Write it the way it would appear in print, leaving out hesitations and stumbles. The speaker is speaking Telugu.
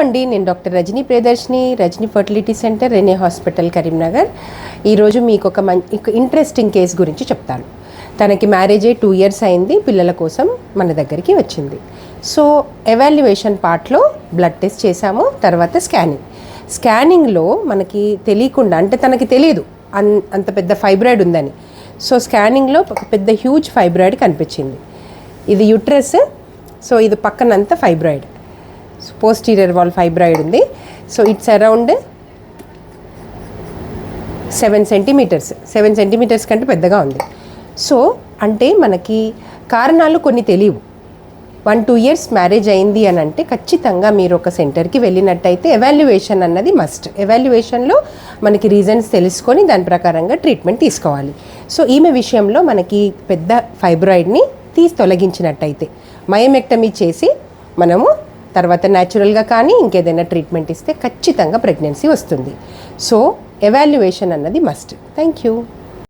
అండి, నేను doctor Rajani Priyadarshini, Rajani fertility centre, Rene hospital, Karimnagar. ఈరోజు మీకు ఒక ఇంట్రెస్టింగ్ కేస్ గురించి చెప్తాను. తనకి మ్యారేజ్ అయ్యి 2 years అయింది. పిల్లల కోసం మన దగ్గరికి వచ్చింది. సో ఎవాల్యుయేషన్ పార్ట్లో బ్లడ్ టెస్ట్ చేశాము, తర్వాత స్కానింగ్లో మనకి తెలియకుండా, అంటే తనకి తెలియదు అంత పెద్ద ఫైబ్రాయిడ్ ఉందని. సో స్కానింగ్లో ఒక పెద్ద హ్యూజ్ ఫైబ్రాయిడ్ కనిపించింది. ఇది యుట్రస్. సో ఇది పక్కనంతా ఫైబ్రాయిడ్, పోస్టీరియర్ వాల్ ఫైబ్రాయిడ్ ఉంది. So it's around 7 centimeters. 7 centimeters కంటే పెద్దగా ఉంది. సో అంటే మనకి కారణాలు కొన్ని తెలియవు. 1-2 years మ్యారేజ్ అయింది అని అంటే ఖచ్చితంగా మీరు ఒక సెంటర్కి వెళ్ళినట్టయితే ఎవాల్యుయేషన్ అన్నది మస్ట్. ఎవాల్యుయేషన్లో మనకి రీజన్స్ తెలుసుకొని దాని ప్రకారంగా ట్రీట్మెంట్ తీసుకోవాలి. సో ఈమె విషయంలో మనకి పెద్ద ఫైబ్రాయిడ్ని తొలగించినట్టయితే మయోమెక్టమీ చేసి మనము తర్వాత న్యాచురల్గా కానీ ఇంకేదైనా ట్రీట్మెంట్ ఇస్తే ఖచ్చితంగా ప్రెగ్నెన్సీ వస్తుంది. సో ఎవాల్యుయేషన్ అన్నది మస్ట్. Thank you.